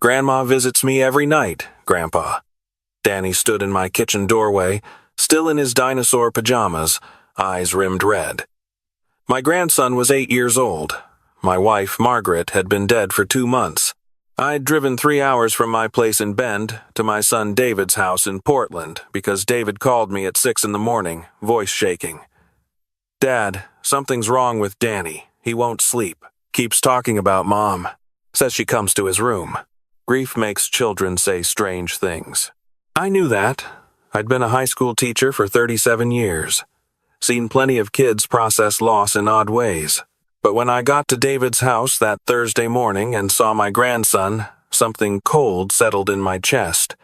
Grandma visits me every night, Grandpa. Danny stood in my kitchen doorway, still in his dinosaur pajamas, eyes rimmed red. My grandson was 8 years old. My wife, Margaret, had been dead for 2 months. I'd driven 3 hours from my place in Bend to my son David's house in Portland because David called me at 6 in the morning, voice shaking. Dad, something's wrong with Danny. He won't sleep. Keeps talking about Mom. Says she comes to his room. Grief makes children say strange things. I knew that. I'd been a high school teacher for 37 years. Seen plenty of kids process loss in odd ways. But when I got to David's house that Thursday morning and saw my grandson, something cold settled in my chest.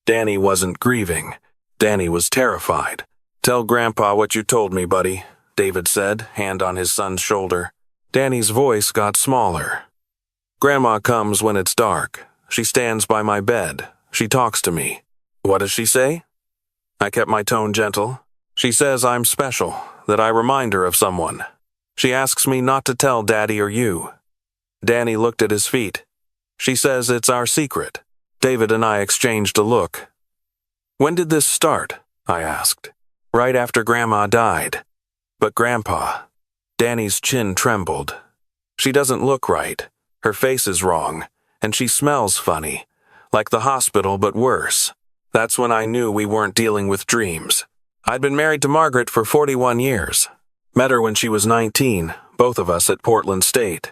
Danny wasn't grieving. Danny was terrified. Tell Grandpa what you told me, Buddy, David said, hand on his son's shoulder. Danny's voice got smaller. Grandma comes when it's dark. She stands by my bed. She talks to me. What does she say? I kept my tone gentle. She says I'm special, that I remind her of someone. She asks me not to tell Daddy or you. Danny looked at his feet. She says it's our secret. David and I exchanged a look. When did this start? I asked. Right after Grandma died. But Grandpa. Danny's chin trembled. She doesn't look right. Her face is wrong. And she smells funny, like the hospital but worse. That's when I knew we weren't dealing with dreams. I'd been married to Margaret for 41 years. Met her when she was 19, both of us at Portland State.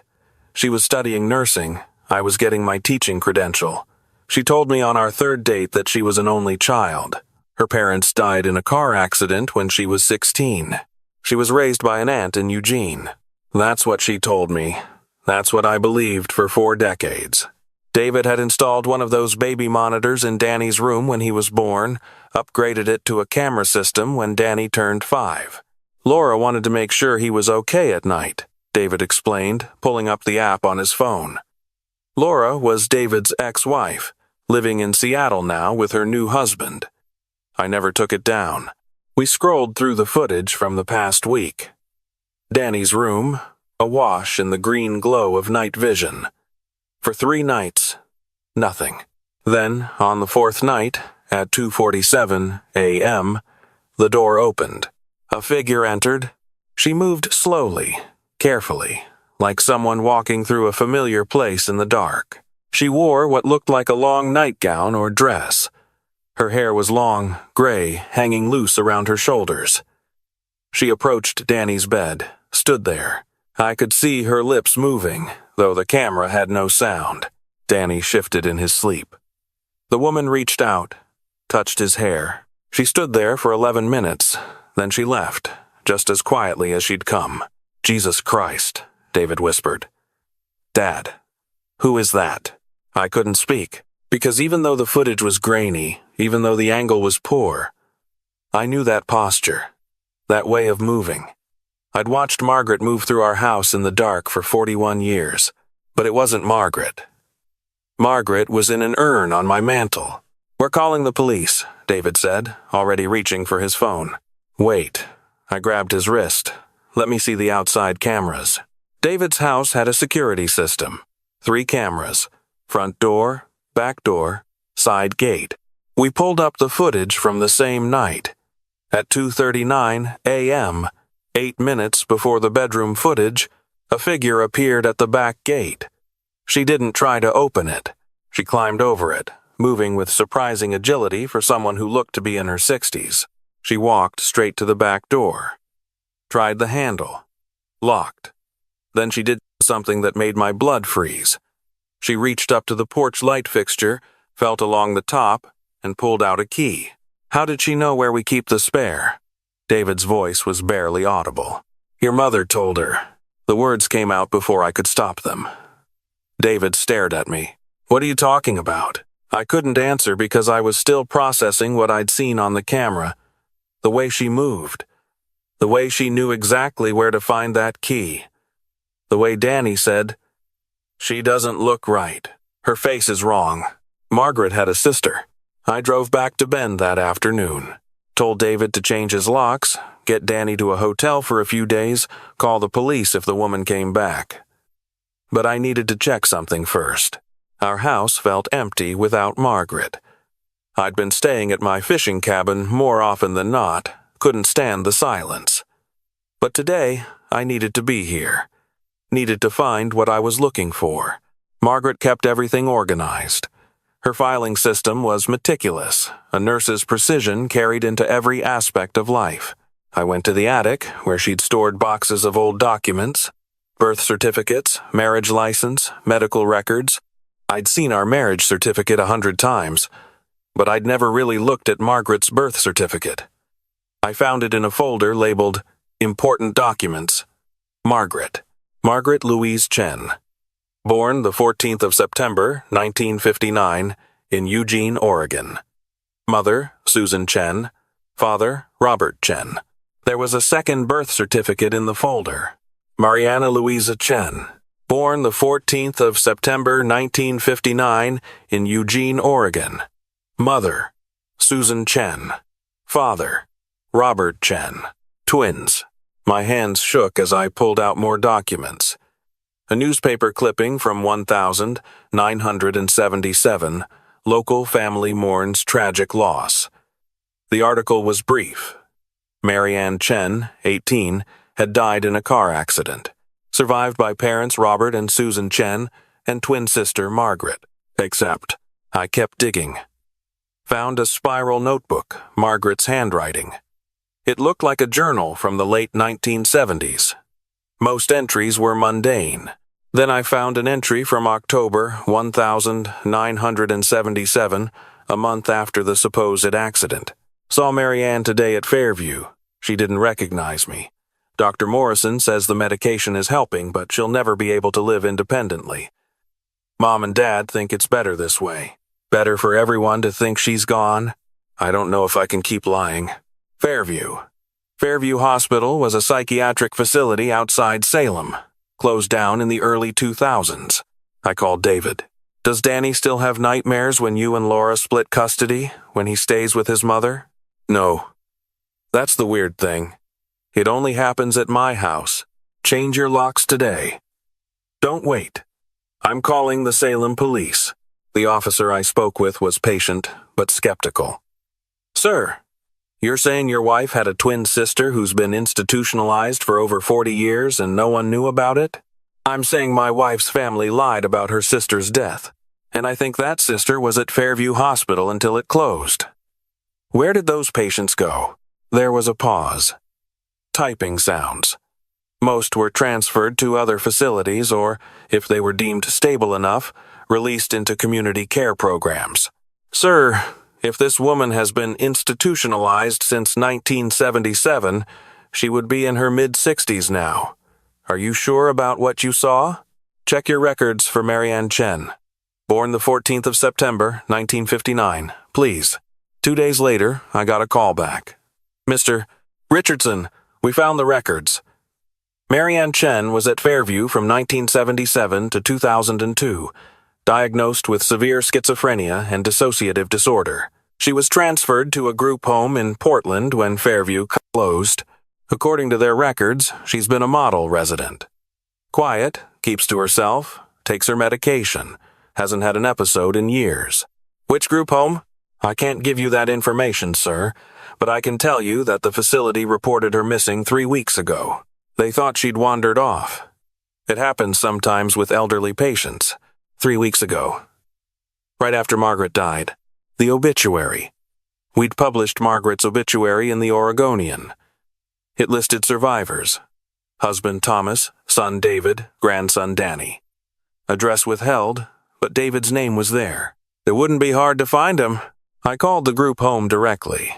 She was studying nursing. I was getting my teaching credential. She told me on our third date that she was an only child. Her parents died in a car accident when she was 16. She was raised by an aunt in Eugene. That's what she told me. That's what I believed for 4 decades. David had installed one of those baby monitors in Danny's room when he was born, upgraded it to a camera system when Danny turned 5. Laura wanted to make sure he was okay at night, David explained, pulling up the app on his phone. Laura was David's ex-wife, living in Seattle now with her new husband. I never took it down. We scrolled through the footage from the past week. Danny's room, awash in the green glow of night vision. For 3 nights, nothing. Then, on the 4th night, at 2:47 a.m., the door opened. A figure entered. She moved slowly, carefully, like someone walking through a familiar place in the dark. She wore what looked like a long nightgown or dress. Her hair was long, gray, hanging loose around her shoulders. She approached Danny's bed, stood there. I could see her lips moving, though the camera had no sound. Danny shifted in his sleep. The woman reached out, touched his hair. She stood there for 11 minutes, then she left, just as quietly as she'd come. Jesus Christ, David whispered. Dad, who is that? I couldn't speak, because even though the footage was grainy, even though the angle was poor, I knew that posture, that way of moving. I'd watched Margaret move through our house in the dark for 41 years, but it wasn't Margaret. Margaret was in an urn on my mantel. We're calling the police, David said, already reaching for his phone. Wait. I grabbed his wrist. Let me see the outside cameras. David's house had a security system. 3 cameras. Front door, back door, side gate. We pulled up the footage from the same night. At 2:39 a.m., 8 minutes before the bedroom footage, a figure appeared at the back gate. She didn't try to open it. She climbed over it, moving with surprising agility for someone who looked to be in her 60s. She walked straight to the back door. Tried the handle. Locked. Then she did something that made my blood freeze. She reached up to the porch light fixture, felt along the top, and pulled out a key. How did she know where we keep the spare? David's voice was barely audible. Your mother told her. The words came out before I could stop them. David stared at me. What are you talking about? I couldn't answer because I was still processing what I'd seen on the camera. The way she moved. The way she knew exactly where to find that key. The way Danny said, she doesn't look right. Her face is wrong. Margaret had a sister. I drove back to Bend that afternoon. Told David to change his locks, get Danny to a hotel for a few days, call the police if the woman came back. But I needed to check something first. Our house felt empty without Margaret. I'd been staying at my fishing cabin more often than not, couldn't stand the silence. But today, I needed to be here. Needed to find what I was looking for. Margaret kept everything organized. Her filing system was meticulous, a nurse's precision carried into every aspect of life. I went to the attic, where she'd stored boxes of old documents, birth certificates, marriage license, medical records. I'd seen our marriage certificate 100 times, but I'd never really looked at Margaret's birth certificate. I found it in a folder labeled Important Documents. Margaret Louise Chen. Born the 14th of September, 1959, in Eugene, Oregon. Mother, Susan Chen. Father, Robert Chen. There was a second birth certificate in the folder. Mariana Louisa Chen. Born the 14th of September, 1959, in Eugene, Oregon. Mother, Susan Chen. Father, Robert Chen. Twins. My hands shook as I pulled out more documents. A newspaper clipping from 1977, Local Family Mourns Tragic Loss. The article was brief. Marianne Chen, 18, had died in a car accident, survived by parents Robert and Susan Chen and twin sister Margaret. Except, I kept digging. Found a spiral notebook, Margaret's handwriting. It looked like a journal from the late 1970s. Most entries were mundane. Then I found an entry from October 1977, a month after the supposed accident. Saw Marianne today at Fairview. She didn't recognize me. Dr. Morrison says the medication is helping, but she'll never be able to live independently. Mom and Dad think it's better this way. Better for everyone to think she's gone. I don't know if I can keep lying. Fairview Hospital was a psychiatric facility outside Salem, closed down in the early 2000s. I called David. Does Danny still have nightmares when you and Laura split custody, when he stays with his mother? No. That's the weird thing. It only happens at my house. Change your locks today. Don't wait. I'm calling the Salem police. The officer I spoke with was patient, but skeptical. Sir, you're saying your wife had a twin sister who's been institutionalized for over 40 years and no one knew about it? I'm saying my wife's family lied about her sister's death, and I think that sister was at Fairview Hospital until it closed. Where did those patients go? There was a pause. Typing sounds. Most were transferred to other facilities or, if they were deemed stable enough, released into community care programs. Sir, if this woman has been institutionalized since 1977, she would be in her mid-60s now. Are you sure about what you saw? Check your records for Marianne Chen. Born the 14th of September, 1959. Please. 2 days later, I got a call back. Mr. Richardson, we found the records. Marianne Chen was at Fairview from 1977 to 2002, diagnosed with severe schizophrenia and dissociative disorder. She was transferred to a group home in Portland when Fairview closed. According to their records, she's been a model resident. Quiet, keeps to herself, takes her medication, hasn't had an episode in years. Which group home? I can't give you that information, sir, but I can tell you that the facility reported her missing 3 weeks ago. They thought she'd wandered off. It happens sometimes with elderly patients. 3 weeks ago. Right after Margaret died. The obituary. We'd published Margaret's obituary in the Oregonian. It listed survivors. Husband Thomas, son David, grandson Danny. Address withheld, but David's name was there. It wouldn't be hard to find him. I called the group home directly.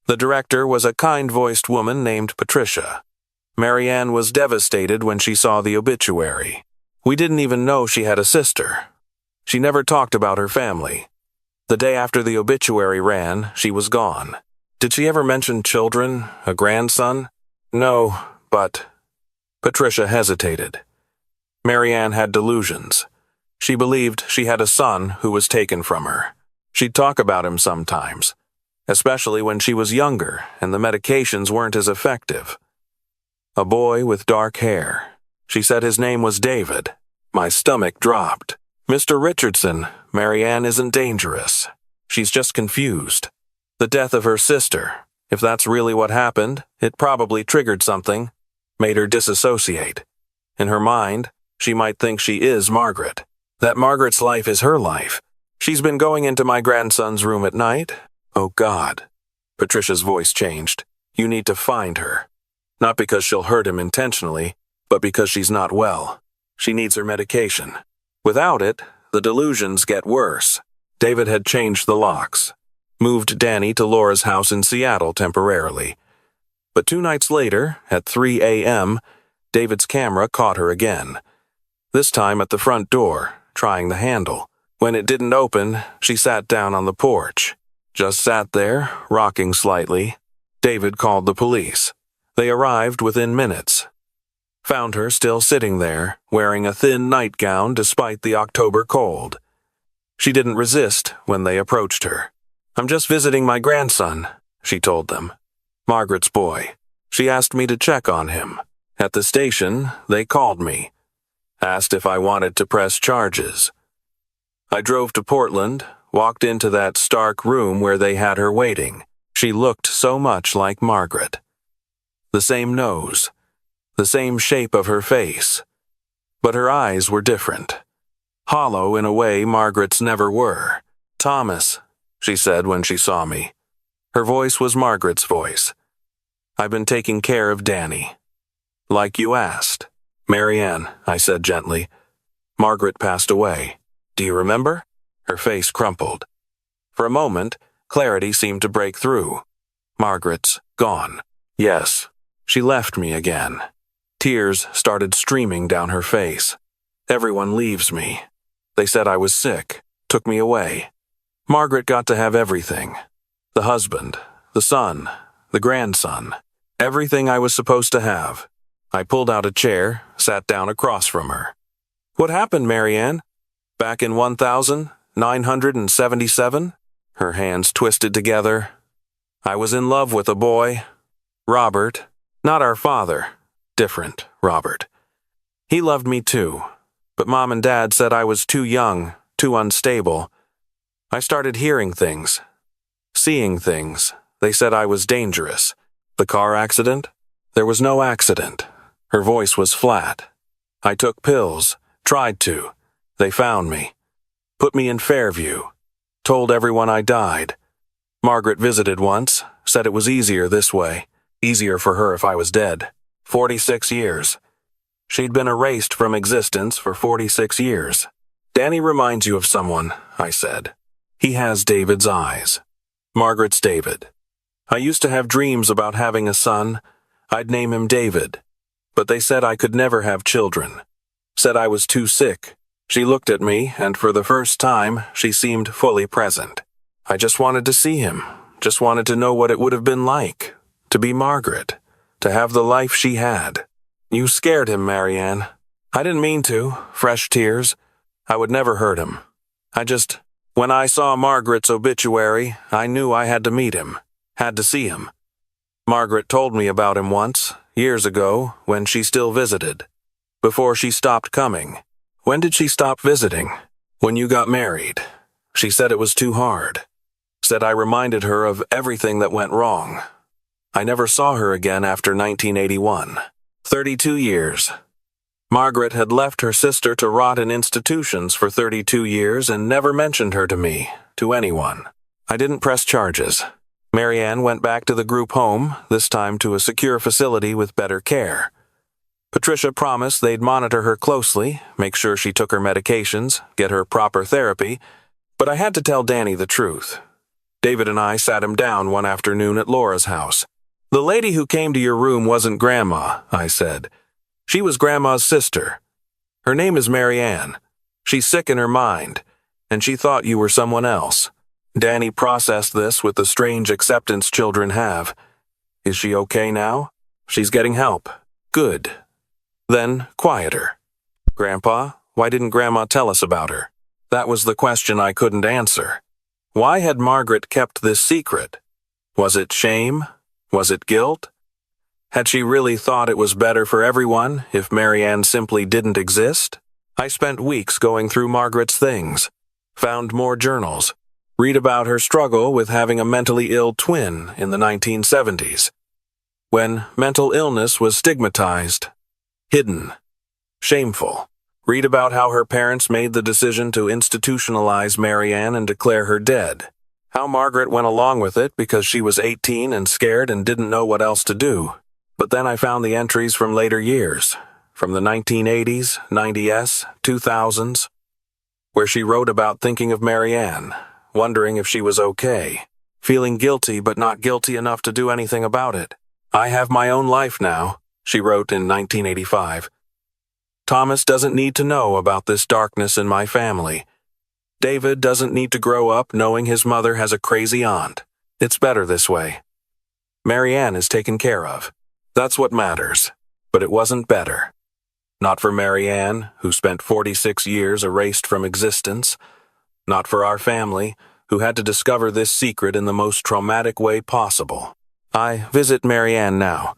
The director was a kind-voiced woman named Patricia. Marianne was devastated when she saw the obituary. We didn't even know she had a sister. She never talked about her family. The day after the obituary ran, she was gone. Did she ever mention children, a grandson? No, but... Patricia hesitated. Marianne had delusions. She believed she had a son who was taken from her. She'd talk about him sometimes, especially when she was younger and the medications weren't as effective. A boy with dark hair. She said his name was David. My stomach dropped. Mr. Richardson, Marianne isn't dangerous. She's just confused. The death of her sister, if that's really what happened, it probably triggered something, made her disassociate. In her mind, she might think she is Margaret, that Margaret's life is her life. She's been going into my grandson's room at night. Oh God. Patricia's voice changed. You need to find her. Not because she'll hurt him intentionally, but because she's not well. She needs her medication. Without it, the delusions get worse. David had changed the locks, moved Danny to Laura's house in Seattle temporarily. But 2 nights later, at 3 a.m., David's camera caught her again. This time at the front door, trying the handle. When it didn't open, she sat down on the porch. Just sat there, rocking slightly. David called the police. They arrived within minutes. Found her still sitting there, wearing a thin nightgown despite the October cold. She didn't resist when they approached her. I'm just visiting my grandson, she told them. Margaret's boy. She asked me to check on him. At the station, they called me. Asked if I wanted to press charges. I drove to Portland, walked into that stark room where they had her waiting. She looked so much like Margaret. The same nose, the same shape of her face. But her eyes were different. Hollow in a way Margaret's never were. Thomas, she said when she saw me. Her voice was Margaret's voice. I've been taking care of Danny. Like you asked. Marianne, I said gently. Margaret passed away. Do you remember? Her face crumpled. For a moment, clarity seemed to break through. Margaret's gone. Yes, she left me again. Tears started streaming down her face. Everyone leaves me. They said I was sick, took me away. Margaret got to have everything. The husband, the son, the grandson. Everything I was supposed to have. I pulled out a chair, sat down across from her. What happened, Marianne? Back in 1977? Her hands twisted together. I was in love with a boy. Robert. Not our father. Different Robert. He loved me too. But Mom and Dad said I was too young, too unstable. I started hearing things. Seeing things. They said I was dangerous. The car accident? There was no accident. Her voice was flat. I took pills. Tried to. They found me. Put me in Fairview. Told everyone I died. Margaret visited once. Said it was easier this way. Easier for her if I was dead. 46 years. She'd been erased from existence for 46 years. Danny reminds you of someone, I said. He has David's eyes. Margaret's David. I used to have dreams about having a son. I'd name him David. But they said I could never have children. Said I was too sick. She looked at me, and for the first time, she seemed fully present. I just wanted to see him. Just wanted to know what it would have been like. To be Margaret. To have the life she had. You scared him, Marianne. I didn't mean to. Fresh tears. I would never hurt him. When I saw Margaret's obituary, I knew I had to meet him. Had to see him. Margaret told me about him once, years ago, when she still visited. Before she stopped coming. When did she stop visiting? When you got married. She said it was too hard. Said I reminded her of everything that went wrong. I never saw her again after 1981. 32 years. Margaret had left her sister to rot in institutions for 32 years and never mentioned her to me, to anyone. I didn't press charges. Marianne went back to the group home, this time to a secure facility with better care. Patricia promised they'd monitor her closely, make sure she took her medications, get her proper therapy, but I had to tell Danny the truth. David and I sat him down one afternoon at Laura's house. The lady who came to your room wasn't Grandma, I said. She was Grandma's sister. Her name is Marianne. She's sick in her mind, and she thought you were someone else. Danny processed this with the strange acceptance children have. Is she okay now? She's getting help. Good. Then, quieter. Grandpa, why didn't Grandma tell us about her? That was the question I couldn't answer. Why had Margaret kept this secret? Was it shame? Was it guilt? Had she really thought it was better for everyone if Marianne simply didn't exist? I spent weeks going through Margaret's things, found more journals, read about her struggle with having a mentally ill twin in the 1970s, when mental illness was stigmatized, hidden, shameful. Read about how her parents made the decision to institutionalize Marianne and declare her dead. How Margaret went along with it because she was 18 and scared and didn't know what else to do. But then I found the entries from later years, from the 1980s, 90s, 2000s, where she wrote about thinking of Marianne, wondering if she was okay, feeling guilty but not guilty enough to do anything about it. I have my own life now, she wrote in 1985. Thomas doesn't need to know about this darkness in my family. David doesn't need to grow up knowing his mother has a crazy aunt. It's better this way. Marianne is taken care of. That's what matters. But it wasn't better. Not for Marianne, who spent 46 years erased from existence. Not for our family, who had to discover this secret in the most traumatic way possible. I visit Marianne now.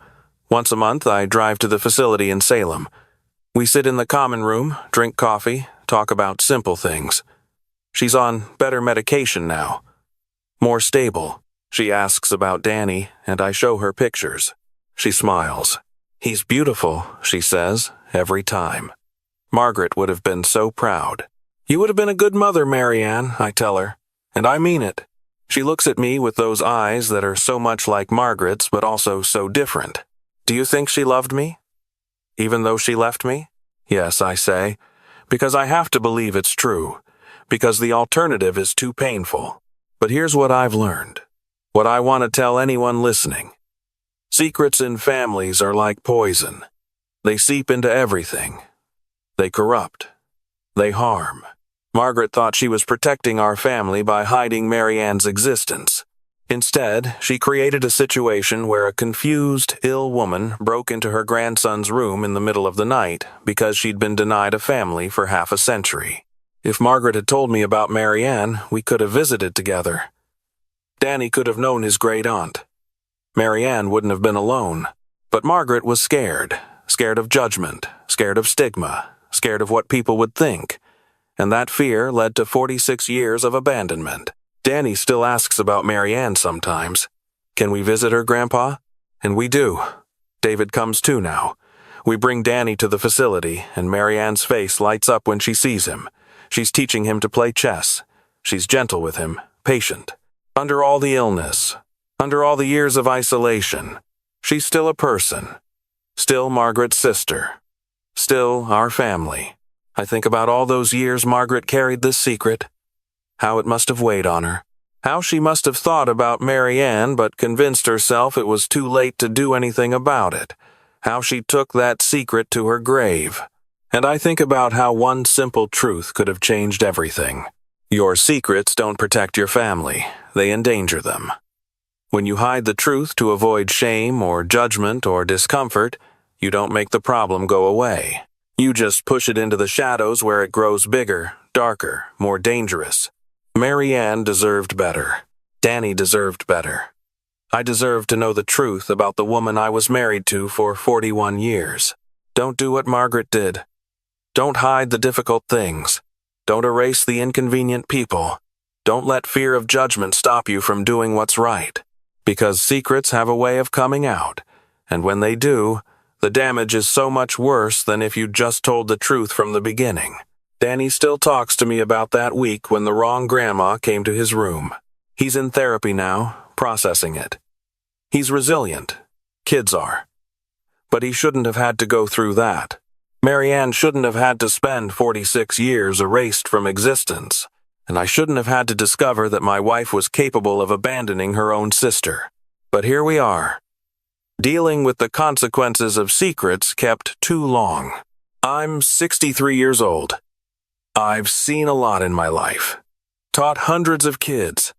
Once a month, I drive to the facility in Salem. We sit in the common room, drink coffee, talk about simple things. She's on better medication now. More stable. She asks about Danny, and I show her pictures. She smiles. He's beautiful, she says, every time. Margaret would have been so proud. You would have been a good mother, Marianne, I tell her. And I mean it. She looks at me with those eyes that are so much like Margaret's, but also so different. Do you think she loved me? Even though she left me? Yes, I say, because I have to believe it's true, because the alternative is too painful. But here's what I've learned, what I want to tell anyone listening. Secrets in families are like poison. They seep into everything. They corrupt. They harm. Margaret thought she was protecting our family by hiding Marianne's existence. Instead, she created a situation where a confused, ill woman broke into her grandson's room in the middle of the night because she'd been denied a family for half a century. If Margaret had told me about Marianne, we could have visited together. Danny could have known his great aunt. Marianne wouldn't have been alone. But Margaret was scared. Scared of judgment. Scared of stigma. Scared of what people would think. And that fear led to 46 years of abandonment. Danny still asks about Marianne sometimes. Can we visit her, Grandpa? And we do. David comes too now. We bring Danny to the facility, and Marianne's face lights up when she sees him. She's teaching him to play chess. She's gentle with him, patient. Under all the illness, under all the years of isolation, she's still a person. Still Margaret's sister. Still our family. I think about all those years Margaret carried this secret. How it must have weighed on her. How she must have thought about Marianne but convinced herself it was too late to do anything about it. How she took that secret to her grave. And I think about how one simple truth could have changed everything. Your secrets don't protect your family. They endanger them. When you hide the truth to avoid shame or judgment or discomfort, you don't make the problem go away. You just push it into the shadows where it grows bigger, darker, more dangerous. Marianne deserved better. Danny deserved better. I deserved to know the truth about the woman I was married to for 41 years. Don't do what Margaret did. Don't hide the difficult things. Don't erase the inconvenient people. Don't let fear of judgment stop you from doing what's right. Because secrets have a way of coming out, and when they do, the damage is so much worse than if you just told the truth from the beginning. Danny still talks to me about that week when the wrong grandma came to his room. He's in therapy now, processing it. He's resilient. Kids are. But he shouldn't have had to go through that. Marianne shouldn't have had to spend 46 years erased from existence. And I shouldn't have had to discover that my wife was capable of abandoning her own sister. But here we are. Dealing with the consequences of secrets kept too long. I'm 63 years old. I've seen a lot in my life. Taught hundreds of kids.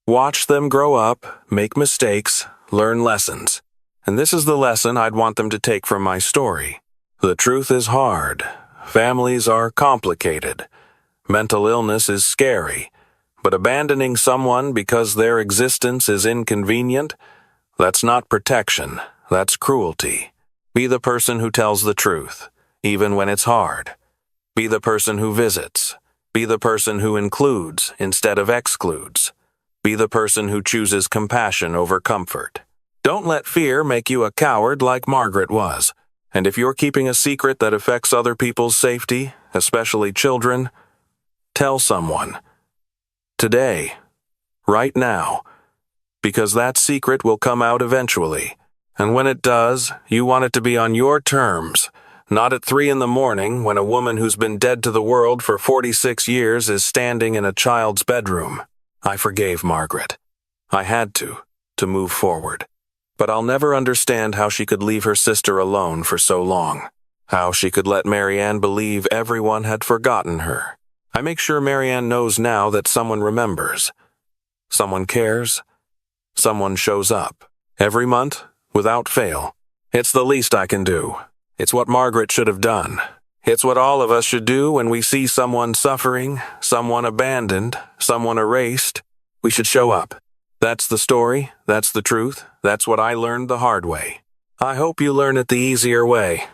Watched them grow up, make mistakes, learn lessons. And this is the lesson I'd want them to take from my story. The truth is hard. Families are complicated. Mental illness is scary. But abandoning someone because their existence is inconvenient, that's not protection. That's cruelty. Be the person who tells the truth, even when it's hard. Be the person who visits. Be the person who includes instead of excludes. Be the person who chooses compassion over comfort. Don't let fear make you a coward like Margaret was. And if you're keeping a secret that affects other people's safety, especially children, tell someone. Today. Right now. Because that secret will come out eventually. And when it does, you want it to be on your terms, not at 3 a.m. when a woman who's been dead to the world for 46 years is standing in a child's bedroom. I forgave Margaret. I had to move forward. But I'll never understand how she could leave her sister alone for so long. How she could let Marianne believe everyone had forgotten her. I make sure Marianne knows now that someone remembers. Someone cares. Someone shows up. Every month, without fail. It's the least I can do. It's what Margaret should have done. It's what all of us should do when we see someone suffering, someone abandoned, someone erased. We should show up. That's the story. That's the truth. That's what I learned the hard way. I hope you learn it the easier way.